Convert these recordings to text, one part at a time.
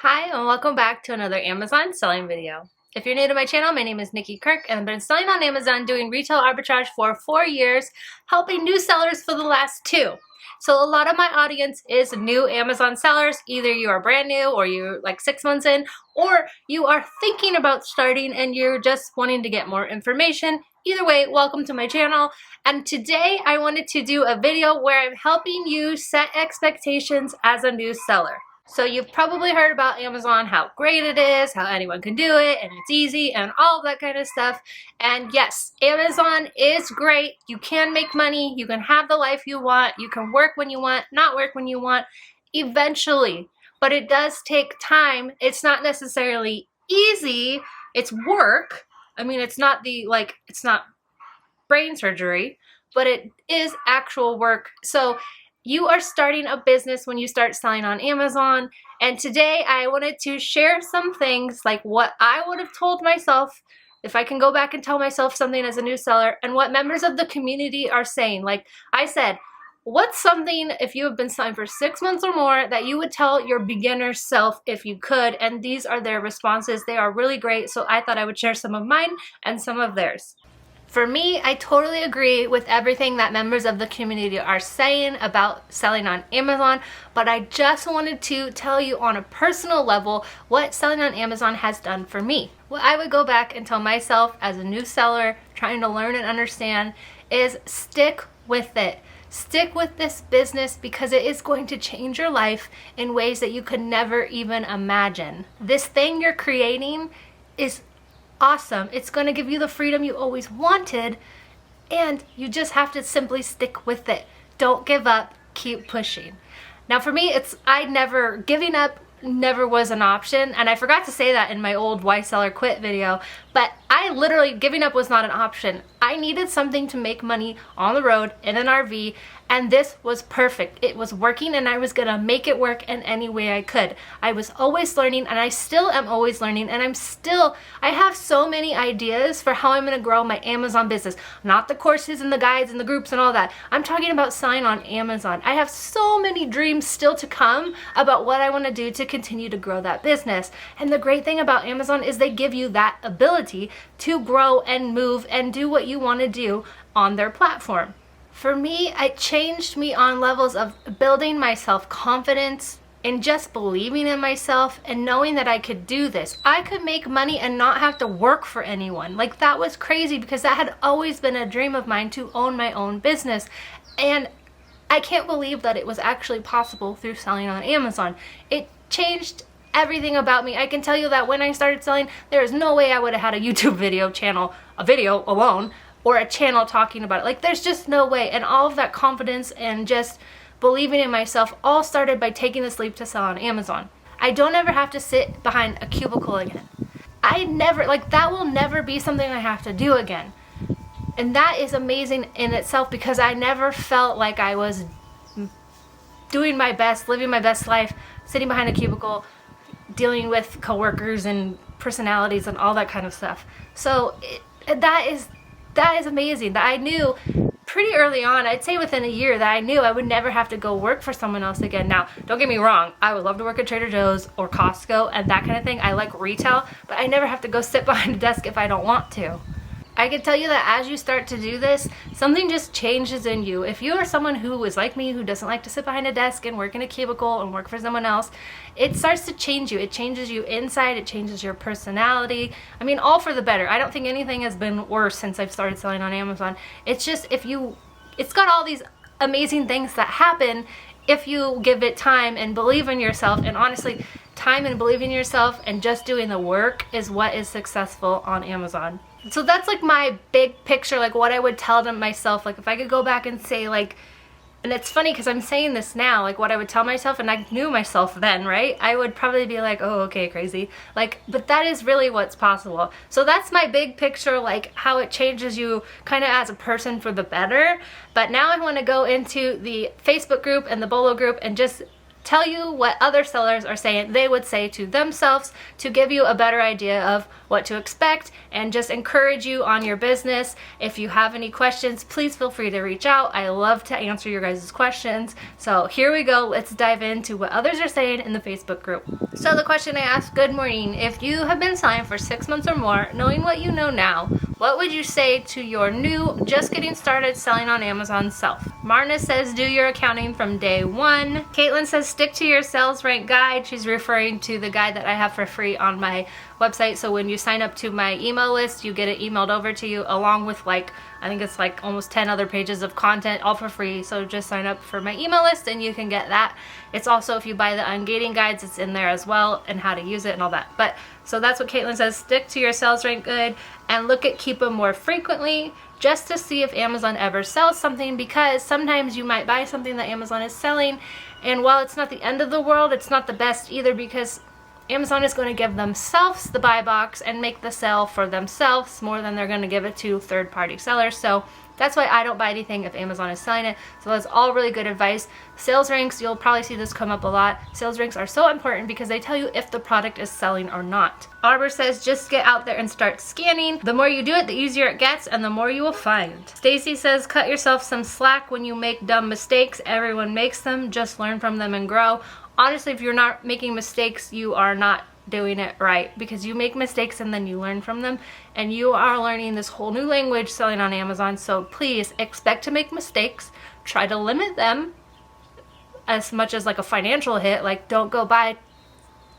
Hi and welcome back to another Amazon selling video. If you're new to my channel, my name is Nikki Kirk and I've been selling on Amazon doing retail arbitrage for 4 years, helping new sellers for the last 2. So a lot of my audience is new Amazon sellers. Either you are brand new or you're like 6 months in, or you are thinking about starting and you're just wanting to get more information. Either way, welcome to my channel. And today I wanted to do a video where I'm helping you set expectations as a new seller. So you've probably heard about Amazon, how great it is, how anyone can do it, and it's easy, and all of that kind of stuff. And yes, Amazon is great. You can make money. You can have the life you want. You can work when you want, not work when you want, eventually. But it does take time. It's not necessarily easy. It's work. I mean, it's not it's not brain surgery, but it is actual work. So you are starting a business when you start selling on Amazon, and today I wanted to share some things like what I would have told myself if I can go back and tell myself something as a new seller, and what members of the community are saying. Like I said, what's something, if you have been selling for 6 months or more, that you would tell your beginner self if you could? And these are their responses. They are really great, so I thought I would share some of mine and some of theirs. For me, I totally agree with everything that members of the community are saying about selling on Amazon, but I just wanted to tell you on a personal level what selling on Amazon has done for me. What I would go back and tell myself as a new seller trying to learn and understand is stick with it. Stick with this business because it is going to change your life in ways that you could never even imagine. This thing you're creating is awesome. It's going to give you the freedom you always wanted, and you just have to simply stick with it. Don't give up. Keep pushing. Now for me, giving up never was an option, and I forgot to say that in my old Why Seller Quit video, but giving up was not an option. I needed something to make money on the road in an RV, and this was perfect. It was working, and I was gonna make it work in any way I could. I was always learning, and I still am always learning, and I have so many ideas for how I'm gonna grow my Amazon business. Not the courses and the guides and the groups and all that. I'm talking about selling on Amazon. I have so many dreams still to come about what I wanna do to continue to grow that business. And the great thing about Amazon is they give you that ability to grow and move and do what you wanna do on their platform. For me, it changed me on levels of building my self-confidence and just believing in myself and knowing that I could do this. I could make money and not have to work for anyone. Like, that was crazy because that had always been a dream of mine, to own my own business. And I can't believe that it was actually possible through selling on Amazon. It changed everything about me. I can tell you that when I started selling, there is no way I would have had a YouTube video channel, a video alone, or a channel talking about it. Like, there's just no way. And all of that confidence and just believing in myself all started by taking this leap to sell on Amazon. I don't ever have to sit behind a cubicle again. That will never be something I have to do again. And that is amazing in itself because I never felt like I was doing my best, living my best life, sitting behind a cubicle, dealing with coworkers and personalities and all that kind of stuff. So that is amazing. That I knew pretty early on, I'd say within a year, that I knew I would never have to go work for someone else again. Now, don't get me wrong, I would love to work at Trader Joe's or Costco and that kind of thing. I like retail, but I never have to go sit behind a desk if I don't want to. I can tell you that as you start to do this, something just changes in you. If you are someone who is like me, who doesn't like to sit behind a desk and work in a cubicle and work for someone else, it starts to change you. It changes you inside. It changes your personality. I mean, all for the better. I don't think anything has been worse since I've started selling on Amazon. It's just it's got all these amazing things that happen if you give it time and believe in yourself. And honestly, time and believing in yourself and just doing the work is what is successful on Amazon. So that's like my big picture, like what I would tell to myself. Like if I could go back and say, like, and it's funny because I'm saying this now, like what I would tell myself, and I knew myself then, right? I would probably be like, oh, okay, crazy. Like, but that is really what's possible. So that's my big picture, like how it changes you kind of as a person for the better. But now I want to go into the Facebook group and the Bolo group and just tell you what other sellers are saying they would say to themselves to give you a better idea of what to expect and just encourage you on your business. If you have any questions, please feel free to reach out. I love to answer your guys' questions. So here we go. Let's dive into what others are saying in the Facebook group. So the question I asked, good morning. If you have been selling for 6 months or more, knowing what you know now, what would you say to your new, just getting started selling on Amazon self? Marna says, do your accounting from day one. Caitlin says, stick to your sales rank guide. She's referring to the guide that I have for free on my website. So when you sign up to my email list, you get it emailed over to you along with I think it's almost 10 other pages of content, all for free. So just sign up for my email list and you can get that. It's also, if you buy the ungating guides, it's in there as well, and how to use it and all that. But so that's what Caitlin says, stick to your sales rank guide and look at Keepa more frequently just to see if Amazon ever sells something, because sometimes you might buy something that Amazon is selling, and while it's not the end of the world, it's not the best either, because Amazon is going to give themselves the buy box and make the sale for themselves more than they're going to give it to third-party sellers. So that's why I don't buy anything if Amazon is selling it. So that's all really good advice. Sales ranks, you'll probably see this come up a lot. Sales ranks are so important because they tell you if the product is selling or not. Armour says, just get out there and start scanning. The more you do it, the easier it gets and the more you will find. Stacy says, cut yourself some slack when you make dumb mistakes. Everyone makes them. Just learn from them and grow. Honestly, if you're not making mistakes, you are not doing it right, because you make mistakes and then you learn from them, and you are learning this whole new language selling on Amazon. So please expect to make mistakes. Try to limit them as much as a financial hit. Don't go buy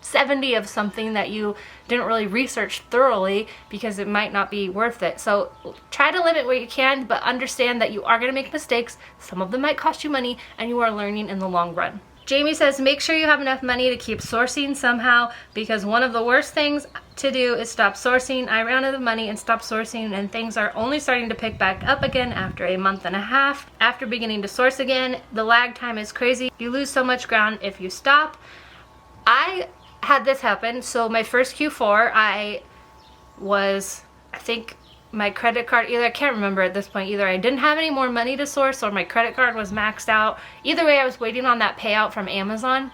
70 of something that you didn't really research thoroughly, because it might not be worth it. So try to limit what you can, but understand that you are going to make mistakes. Some of them might cost you money, and you are learning in the long run. Jamie says, make sure you have enough money to keep sourcing somehow, because one of the worst things to do is stop sourcing. I ran out of money and stopped sourcing, and things are only starting to pick back up again after a month and a half. After beginning to source again, the lag time is crazy. You lose so much ground if you stop. I had this happen. So my first Q4, I think my credit card, I can't remember at this point, either I didn't have any more money to source or my credit card was maxed out. Either way, I was waiting on that payout from Amazon,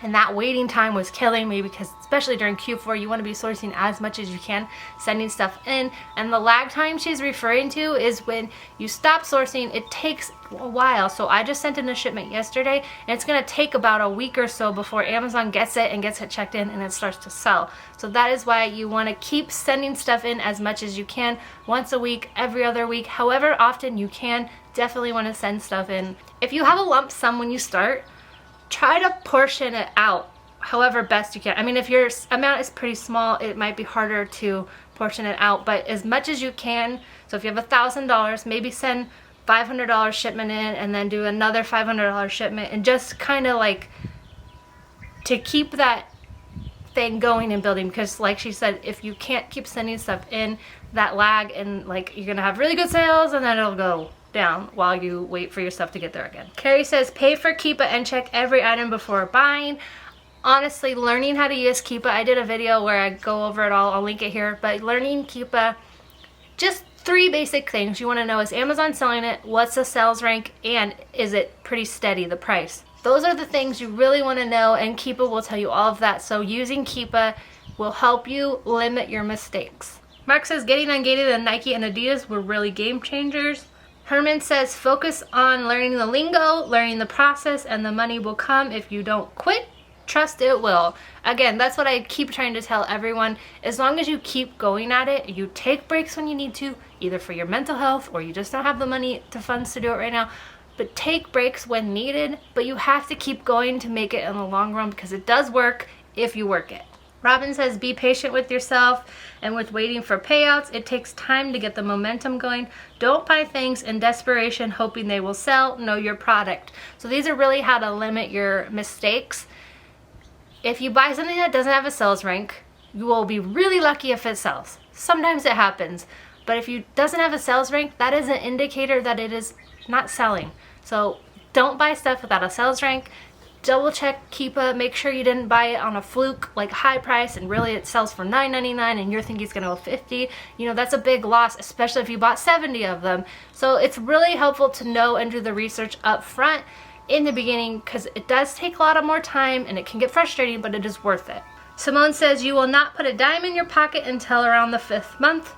and that waiting time was killing me, because especially during Q4, you want to be sourcing as much as you can, sending stuff in. And the lag time she's referring to is when you stop sourcing, it takes a while. So I just sent in a shipment yesterday, and it's going to take about a week or so before Amazon gets it and gets it checked in and it starts to sell. So that is why you want to keep sending stuff in as much as you can, once a week, every other week, however often you can. Definitely want to send stuff in. If you have a lump sum when you start, try to portion it out however best you can. I mean, if your amount is pretty small, it might be harder to portion it out, but as much as you can. So if you have $1,000, maybe send $500 shipment in, and then do another $500 shipment, and just kind of to keep that thing going and building, because like she said, if you can't keep sending stuff in, that lag, and you're gonna have really good sales and then it'll go down while you wait for your stuff to get there again. Carrie says, pay for Keepa and check every item before buying. Honestly, learning how to use Keepa, I did a video where I go over it all, I'll link it here, but learning Keepa, just 3 basic things you want to know is Amazon selling it, what's the sales rank, and is it pretty steady, the price. Those are the things you really want to know, and Keepa will tell you all of that. So using Keepa will help you limit your mistakes. Mark says, getting ungated and Nike and Adidas were really game changers. Herman says, focus on learning the lingo, learning the process, and the money will come if you don't quit. Trust it will. Again, that's what I keep trying to tell everyone. As long as you keep going at it, you take breaks when you need to, either for your mental health or you just don't have the money to funds to do it right now. But take breaks when needed, but you have to keep going to make it in the long run, because it does work if you work it. Robin says, be patient with yourself and with waiting for payouts. It takes time to get the momentum going. Don't buy things in desperation hoping they will sell. Know your product. So these are really how to limit your mistakes. If you buy something that doesn't have a sales rank, you will be really lucky if it sells. Sometimes it happens. But if it doesn't have a sales rank, that is an indicator that it is not selling. So don't buy stuff without a sales rank. Double check Keepa, make sure you didn't buy it on a fluke, high price, and really it sells for $9.99 and you're thinking it's gonna go $50. You know, that's a big loss, especially if you bought 70 of them. So it's really helpful to know and do the research up front. in the beginning because it does take a lot of more time and it can get frustrating, but it is worth it. Simone says you will not put a dime in your pocket until around the 5th month.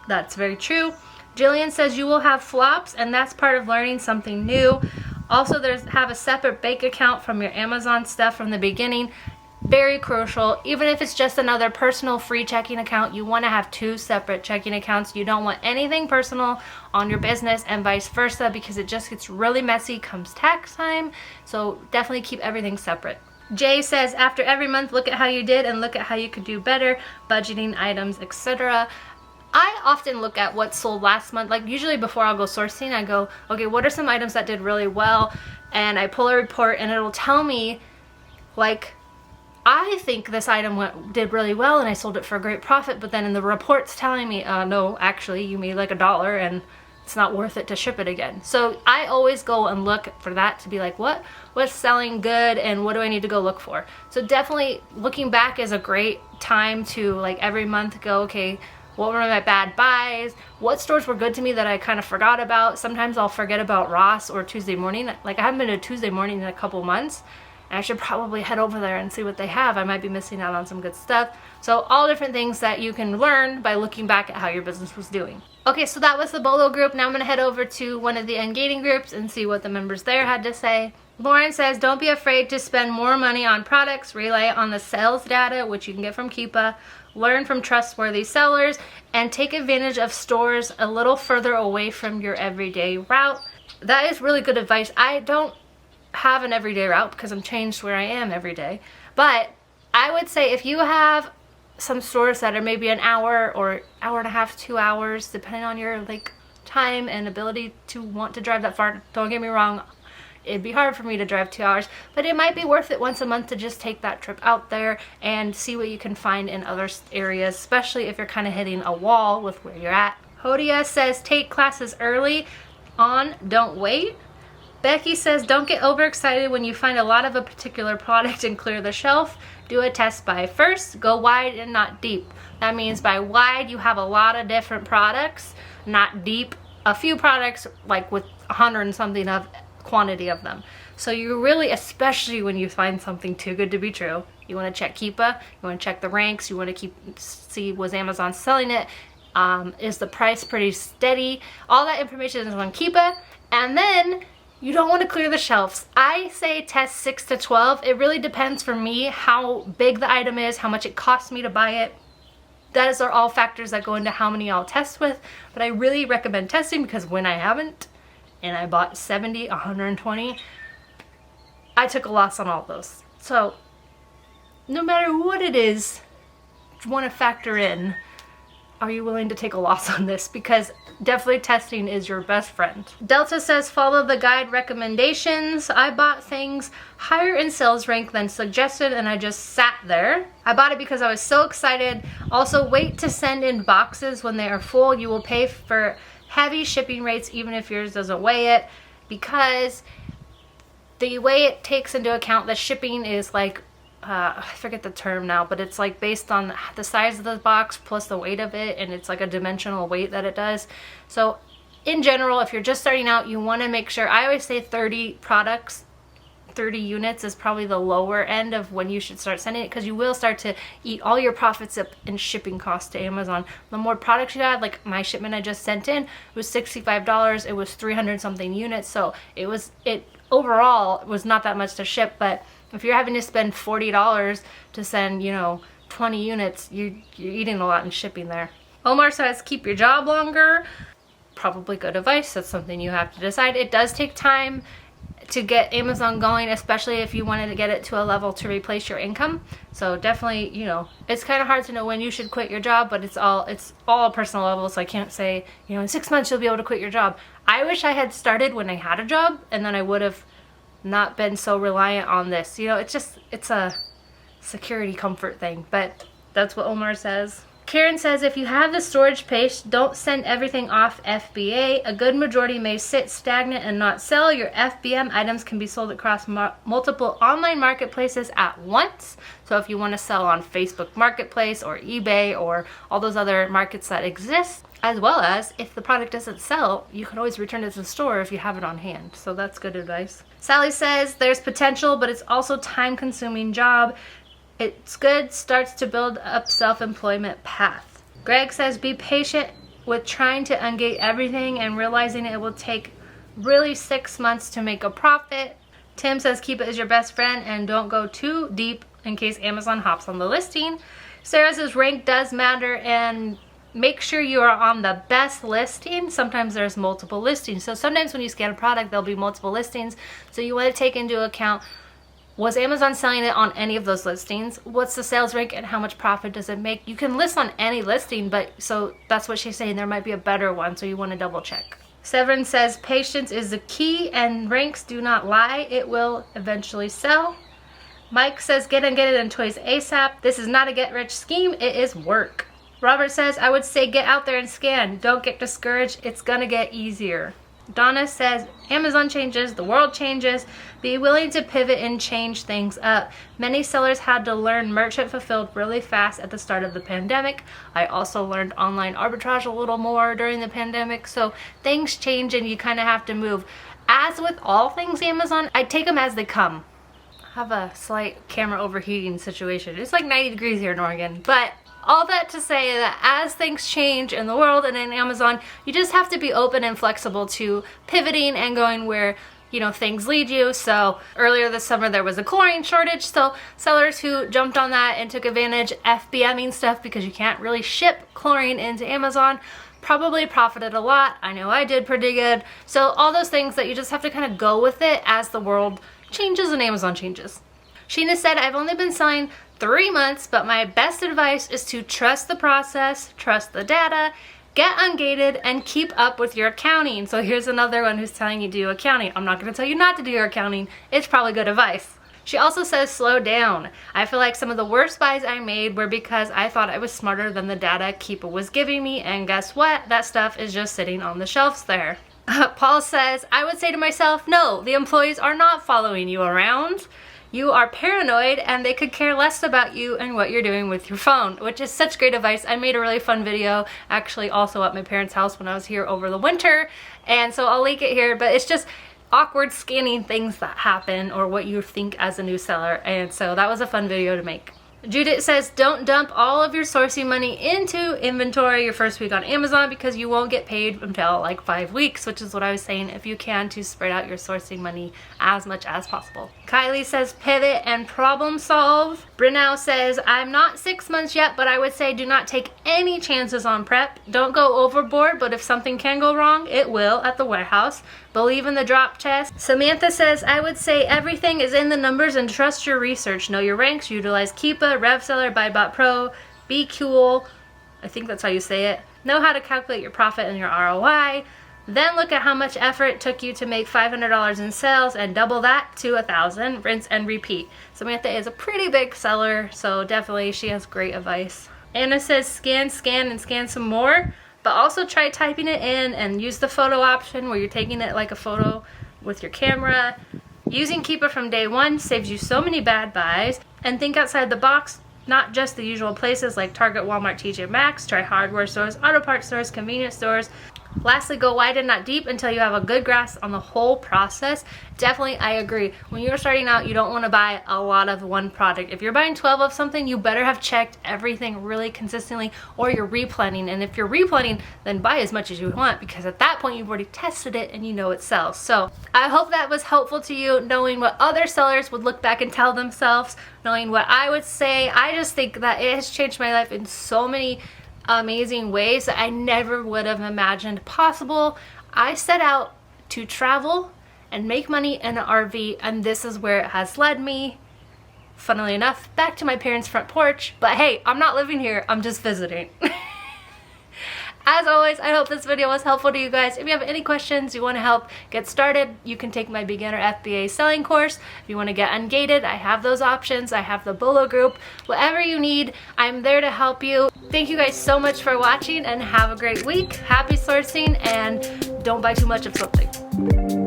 That's very true. Jillian says you will have flops, and that's part of learning something new. Also, have a separate bank account from your Amazon stuff from the beginning. Very crucial. Even if it's just another personal free checking account, you want to have 2 separate checking accounts. You don't want anything personal on your business and vice versa, because it just gets really messy comes tax time. So definitely keep everything separate. Jay says after every month, look at how you did and look at how you could do better, budgeting items, etc. I often look at what sold last month. Like usually before I'll go sourcing, I go, okay, what are some items that did really well? And I pull a report and it'll tell me, like, I think this item did really well and I sold it for a great profit, but then in the report's telling me, no, actually you made like $1 and it's not worth it to ship it again. So I always go and look for that to be like, what's selling good and what do I need to go look for? So definitely looking back is a great time to, like, every month go, okay, what were my bad buys? What stores were good to me that I kind of forgot about? Sometimes I'll forget about Ross or Tuesday Morning. Like I haven't been to Tuesday Morning in a couple months, and I should probably head over there and see what they have. I might be missing out on some good stuff. So all different things that you can learn by looking back at how your business was doing. Okay, so that was the Bolo group. Now I'm gonna head over to one of the UNGATED groups and see what the members there had to say. Lauren says, don't be afraid to spend more money on products. Rely on the sales data, which you can get from Keepa. Learn from trustworthy sellers and take advantage of stores a little further away from your everyday route. That is really good advice. I don't have an everyday route because I'm changed where I am every day. But I would say if you have some stores that are maybe an hour or hour and a half, 2 hours, depending on your like time and ability to want to drive that far. Don't get me wrong. It'd be hard for me to drive 2 hours, but it might be worth it once a month to just take that trip out there and see what you can find in other areas, especially if you're kind of hitting a wall with where you're at. Hodia says take classes early on, don't wait. Becky says don't get overexcited when you find a lot of a particular product and clear the shelf. Do a test buy first. Go wide and not deep. That means by wide you have a lot of different products, not deep a few products like with 100 and something of quantity of them. So you really, especially when you find something too good to be true, you want to check Keepa, you want to check the ranks, you want to see was Amazon selling it, is the price pretty steady. All that information is on Keepa, and then you don't want to clear the shelves. I say test 6 to 12. It really depends for me how big the item is, how much it costs me to buy it. Those are all factors that go into how many I'll test with, but I really recommend testing because when I haven't, and I bought 70, 120, I took a loss on all those. So no matter what it is, you want to factor in, are you willing to take a loss on this? Because definitely testing is your best friend. Delta says follow the guide recommendations. I bought things higher in sales rank than suggested and I just sat there. I bought it because I was so excited. Also, wait to send in boxes when they are full. You will pay for heavy shipping rates even if yours doesn't weigh it, because the way it takes into account the shipping is like, I forget the term now, but it's like based on the size of the box plus the weight of it, and it's like a dimensional weight that it does. So in general, if you're just starting out, you want to make sure, I always say 30 products, 30 units is probably the lower end of when you should start sending it, because you will start to eat all your profits up in shipping costs to Amazon. The more products you add, like my shipment I just sent in was $65. It was 300 something units, so it overall was not that much to ship. But if you're having to spend $40 to send, 20 units, you're eating a lot in shipping there. Omar says keep your job longer. Probably good advice. That's something you have to decide. It does take time to get Amazon going, especially if you wanted to get it to a level to replace your income. So definitely, it's kind of hard to know when you should quit your job, but it's all a personal level. So I can't say, in 6 months you'll be able to quit your job. I wish I had started when I had a job, and then I would have not been so reliant on this. It's a security comfort thing, but that's what Omar says. Karen says, if you have the storage space, don't send everything off FBA. A good majority may sit stagnant and not sell. Your FBM items can be sold across multiple online marketplaces at once. So if you want to sell on Facebook Marketplace or eBay or all those other markets that exist, as well as if the product doesn't sell, you can always return it to the store if you have it on hand. So that's good advice. Sally says, there's potential, but it's also time-consuming job. It's good, starts to build up self-employment path. Greg says, be patient with trying to ungate everything and realizing it will take really 6 months to make a profit. Tim says, keep it as your best friend and don't go too deep in case Amazon hops on the listing. Sarah says, rank does matter and make sure you are on the best listing. Sometimes there's multiple listings. So sometimes when you scan a product, there'll be multiple listings. So you want to take into account, was Amazon selling it on any of those listings? What's the sales rank and how much profit does it make? You can list on any listing, but so that's what she's saying. There might be a better one, so you want to double check. Severin says, patience is the key and ranks do not lie. It will eventually sell. Mike says, get it in toys ASAP. This is not a get-rich scheme. It is work. Robert says, I would say get out there and scan. Don't get discouraged. It's gonna get easier. Donna says, Amazon changes, the world changes. Be willing to pivot and change things up. Many sellers had to learn merchant fulfilled really fast at the start of the pandemic. I also learned online arbitrage a little more during the pandemic. So things change and you kind of have to move. As with all things Amazon, I take them as they come. I have a slight camera overheating situation. It's like 90 degrees here in Oregon, but all that to say that as things change in the world and in Amazon, you just have to be open and flexible to pivoting and going where, you know, things lead you. So earlier this summer there was a chlorine shortage, so sellers who jumped on that and took advantage FBMing stuff because you can't really ship chlorine into Amazon probably profited a lot. I know I did pretty good. So all those things that you just have to kind of go with it as the world changes and Amazon changes. Sheena said, I've only been selling 3 months, but my best advice is to trust the process, trust the data, get ungated, and keep up with your accounting. So here's another one who's telling you to do accounting. I'm not going to tell you not to do your accounting. It's probably good advice. She also says slow down. I feel like some of the worst buys I made were because I thought I was smarter than the data Keepa was giving me, and guess what? That stuff is just sitting on the shelves there. Paul says, I would say to myself, no, the employees are not following you around. You are paranoid and they could care less about you and what you're doing with your phone, which is such great advice. I made a really fun video actually also at my parents' house when I was here over the winter, and so I'll link it here, but it's just awkward scanning things that happen or what you think as a new seller, and so that was a fun video to make. Judith says, don't dump all of your sourcing money into inventory your first week on Amazon because you won't get paid until like 5 weeks, which is what I was saying, if you can, to spread out your sourcing money as much as possible. Kylie says, pivot and problem solve. Brinow says, I'm not 6 months yet, but I would say do not take any chances on prep. Don't go overboard, but if something can go wrong, it will at the warehouse. Believe in the drop test. Samantha says, I would say everything is in the numbers and trust your research. Know your ranks, utilize Keepa, RevSeller, BuyBot Pro, Be Cool, I think that's how you say it. Know how to calculate your profit and your ROI. Then look at how much effort it took you to make $500 in sales and double that to $1,000. Rinse and repeat. Samantha is a pretty big seller, so definitely she has great advice. Anna says, scan, and scan some more. But also try typing it in and use the photo option where you're taking it like a photo with your camera. Using Keepa from day one saves you so many bad buys. And think outside the box, not just the usual places like Target, Walmart, TJ Maxx. Try hardware stores, auto parts stores, convenience stores. Lastly, go wide and not deep until you have a good grasp on the whole process. Definitely, I agree. When you're starting out, you don't want to buy a lot of one product. If you're buying 12 of something, you better have checked everything really consistently, or you're replanning. And if you're replanning, then buy as much as you want, because at that point, you've already tested it and you know it sells. So I hope that was helpful to you, knowing what other sellers would look back and tell themselves, knowing what I would say. I just think that it has changed my life in so many amazing ways that I never would have imagined possible. I set out to travel and make money in an RV, and this is where it has led me. Funnily enough, back to my parents' front porch, but hey, I'm not living here, I'm just visiting. As always, I hope this video was helpful to you guys. If you have any questions, you want to help get started, you can take my beginner FBA selling course. If you want to get ungated, I have those options. I have the Bolo group. Whatever you need, I'm there to help you. Thank you guys so much for watching and have a great week. Happy sourcing and don't buy too much of something.